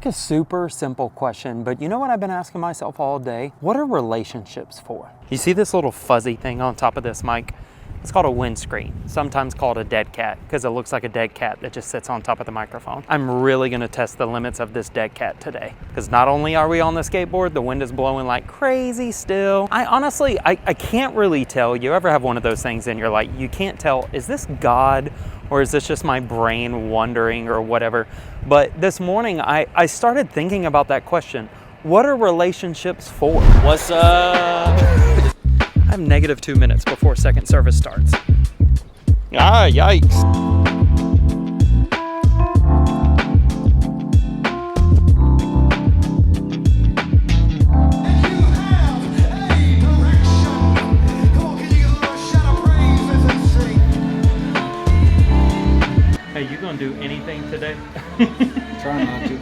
like a super simple question, but you know what I've been asking myself all day? What are relationships for? You see this little fuzzy thing on top of this mic? It's called a windscreen, sometimes called a dead cat, because it looks like a dead cat that just sits on top of the microphone. I'm really gonna test the limits of this dead cat today, because not only are we on the skateboard, the wind is blowing like crazy still. I honestly can't really tell. You ever have one of those things and you're like, you can't tell, is this God or is this just my brain wondering or whatever? But this morning, I started thinking about that question. What are relationships for? What's up? I have negative 2 minutes before second service starts. Ah, yikes. Hey, you gonna do anything today? Try not to.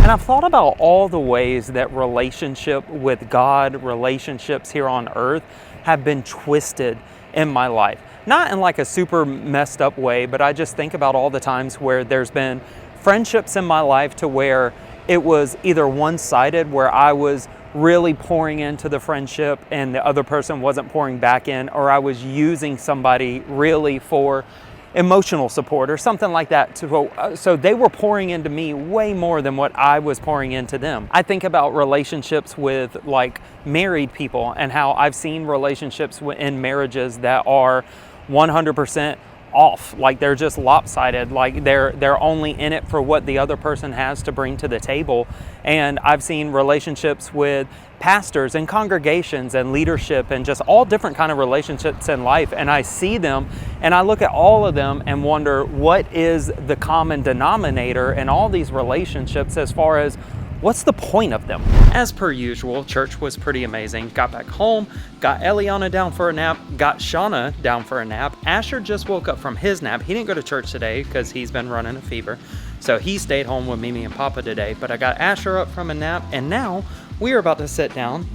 And I've thought about all the ways that relationship with God, relationships here on earth have been twisted in my life. Not in like a super messed up way, but I just think about all the times where there's been friendships in my life to where it was either one-sided, where I was really pouring into the friendship and the other person wasn't pouring back in, or I was using somebody really for emotional support or something like that. So they were pouring into me way more than what I was pouring into them. I think about relationships with like married people and how I've seen relationships in marriages that are 100% off, like they're just lopsided, like they're only in it for what the other person has to bring to the table. And I've seen relationships with pastors and congregations and leadership and just all different kind of relationships in life, and I see them and I look at all of them and wonder what is the common denominator in all these relationships as far as what's the point of them? As per usual, church was pretty amazing. Got back home, got Eliana down for a nap, got Shauna down for a nap. Asher just woke up from his nap. He didn't go to church today because he's been running a fever. So he stayed home with Mimi and Papa today, but I got Asher up from a nap, and now we are about to sit down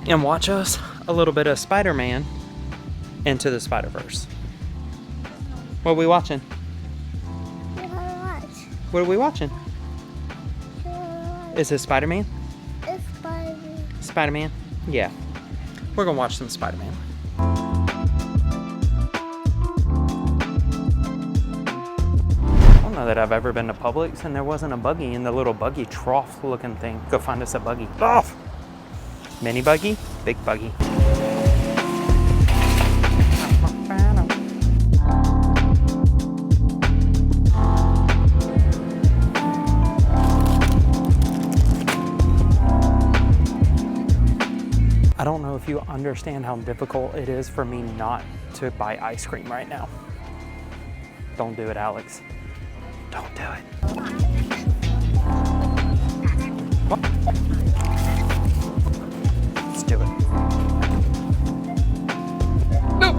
and watch us a little bit of Spider-Man Into the Spider-Verse. What are we watching? What are we watching? Is it Spider-Man? It's Spider-Man. Spider-Man? Yeah. We're gonna watch some Spider-Man. I don't know that I've ever been to Publix and there wasn't a buggy in the little buggy trough looking thing. Go find us a buggy. Oh! Mini buggy, big buggy. I don't know if you understand how difficult it is for me not to buy ice cream right now. Don't do it, Alex. Don't do it. What? Let's do it. No.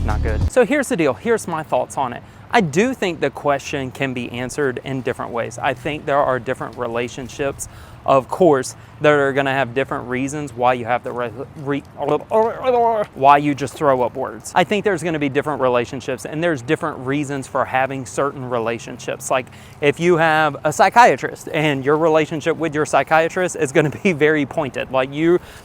Not good. So here's the deal. Here's my thoughts on it. I do think the question can be answered in different ways. I think there are different relationships, of course, that are going to have different reasons why you have why you just throw up words. I think there's going to be different relationships, and there's different reasons for having certain relationships. Like if you have a psychiatrist and your relationship with your psychiatrist is going to be very pointed. Like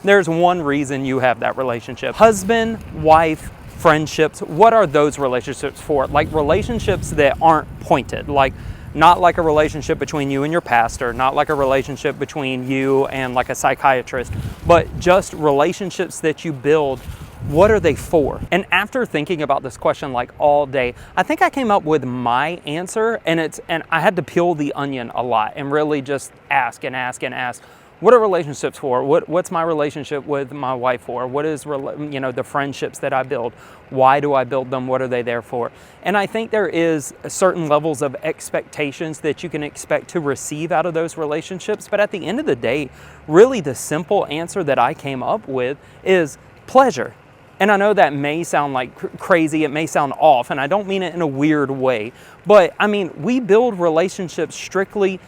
there's one reason you have that relationship. Husband, wife, friendships, what are those relationships for? Like relationships that aren't pointed, like not like a relationship between you and your pastor, not like a relationship between you and like a psychiatrist, but just relationships that you build. What are they for? And after thinking about this question like all day, I think I came up with my answer, and I had to peel the onion a lot and really just ask and ask and ask. What are relationships for? What's my relationship with my wife for? What is, the friendships that I build? Why do I build them? What are they there for? And I think there is certain levels of expectations that you can expect to receive out of those relationships. But at the end of the day, really the simple answer that I came up with is pleasure. And I know that may sound like crazy, it may sound off, and I don't mean it in a weird way. But I mean, we build relationships strictly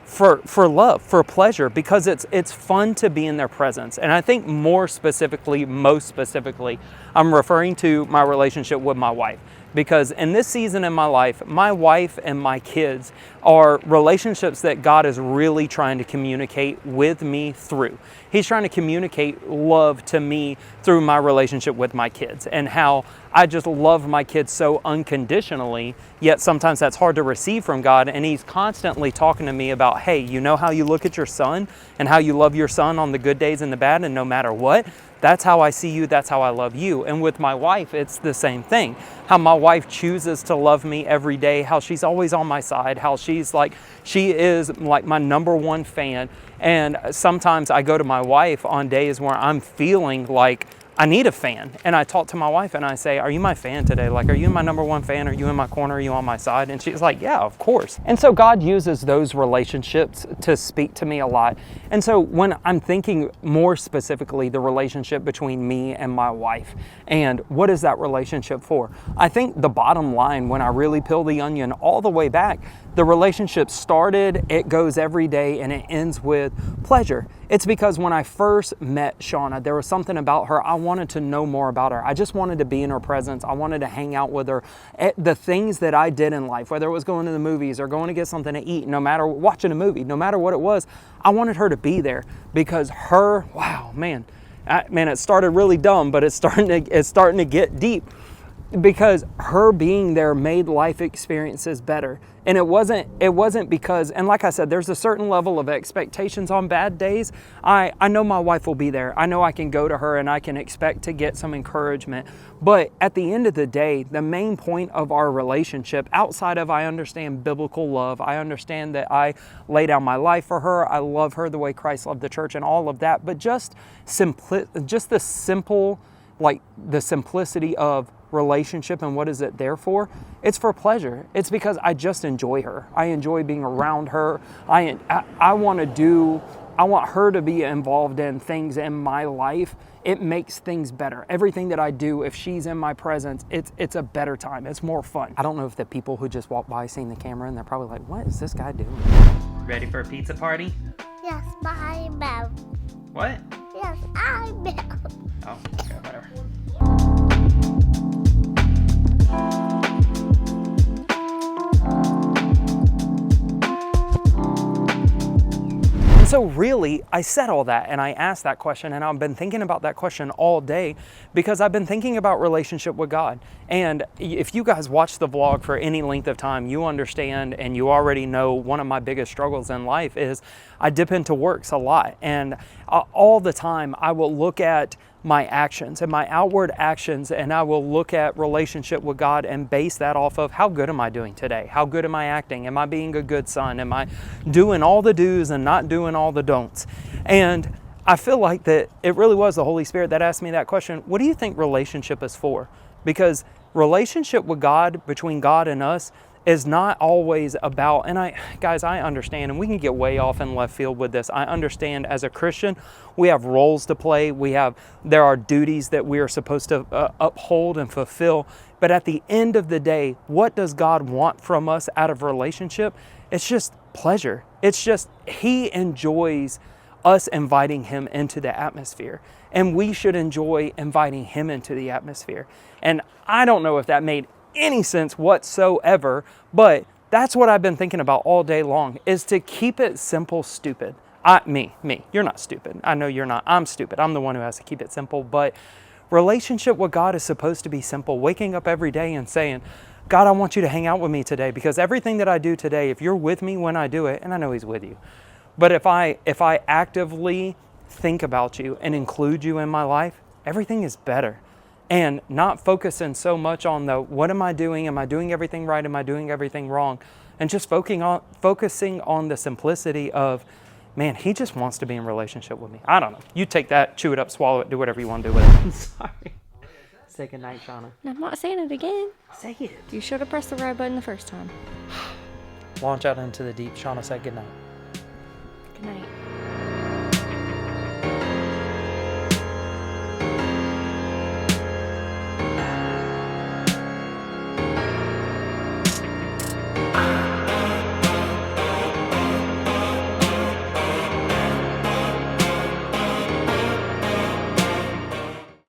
for love, for pleasure, because it's fun to be in their presence. And I think most specifically, I'm referring to my relationship with my wife. Because in this season in my life, my wife and my kids are relationships that God is really trying to communicate with me through. He's trying to communicate love to me through my relationship with my kids, and how I just love my kids so unconditionally, yet sometimes that's hard to receive from God. And He's constantly talking to me about, hey, you know how you look at your son and how you love your son on the good days and the bad, and no matter what, that's how I see you, that's how I love you. And with my wife, it's the same thing. How my wife chooses to love me every day, how she's always on my side, how she is like my number one fan. And sometimes I go to my wife on days where I'm feeling like I need a fan. And I talk to my wife and I say, are you my fan today? Like, are you my number one fan? Are you in my corner? Are you on my side? And she's like, yeah, of course. And so God uses those relationships to speak to me a lot. And so when I'm thinking more specifically, the relationship between me and my wife, and what is that relationship for? I think the bottom line, when I really peel the onion all the way back, the relationship started, it goes every day, and it ends with pleasure. It's because when I first met Shauna, there was something about her. I wanted to know more about her. I just wanted to be in her presence. I wanted to hang out with her. The things that I did in life, whether it was going to the movies or going to get something to eat, no matter watching a movie, no matter what it was, I wanted her to be there because her, wow, man, it started really dumb, but it's starting to get deep. Because her being there made life experiences better. And it wasn't because, and like I said, there's a certain level of expectations on bad days. I know my wife will be there. I know I can go to her and I can expect to get some encouragement. But at the end of the day, the main point of our relationship, outside of I understand biblical love, I understand that I lay down my life for her, I love her the way Christ loved the church and all of that, but just the simplicity of relationship and what is it there for? It's for pleasure. It's because I just enjoy her. I enjoy being around her. I want her to be involved in things in my life. It makes things better. Everything that I do, if she's in my presence, it's a better time. It's more fun. I don't know if the people who just walk by seeing the camera and they're probably like, what is this guy doing? Ready for a pizza party? Yes, but I will. What? Yes, I will. Oh, okay, whatever. So really, I said all that and I asked that question, and I've been thinking about that question all day because I've been thinking about relationship with God. And if you guys watch the vlog for any length of time, you understand and you already know one of my biggest struggles in life is I dip into works a lot. And all the time I will look at my actions and my outward actions, and I will look at relationship with God and base that off of how good am I doing today? How good am I acting? Am I being a good son? Am I doing all the do's and not doing all the don'ts? And I feel like that it really was the Holy Spirit that asked me that question. What do you think relationship is for? Because relationship with God, between God and us, is not always about, and I understand, and we can get way off in left field with this. I understand as a Christian, we have roles to play. There are duties that we are supposed to uphold and fulfill. But at the end of the day, what does God want from us out of relationship? It's just pleasure. It's just He enjoys us inviting Him into the atmosphere. And we should enjoy inviting Him into the atmosphere. And I don't know if that made any sense whatsoever, but that's what I've been thinking about all day long, is to keep it simple, stupid. Me, you're not stupid. I know you're not. I'm stupid. I'm the one who has to keep it simple. But relationship with God is supposed to be simple. Waking up every day and saying, God, I want you to hang out with me today, because everything that I do today, if you're with me when I do it, and I know He's with you, but if I actively think about you and include you in my life, everything is better. And not focusing so much on what am I doing? Am I doing everything right? Am I doing everything wrong? And just focusing on the simplicity of, man, He just wants to be in relationship with me. I don't know. You take that, chew it up, swallow it, do whatever you want to do with it. I'm sorry. Say goodnight, Shauna. I'm not saying it again. Say it. You should have pressed the right button the first time. Launch out into the deep. Shauna, say goodnight. Good night.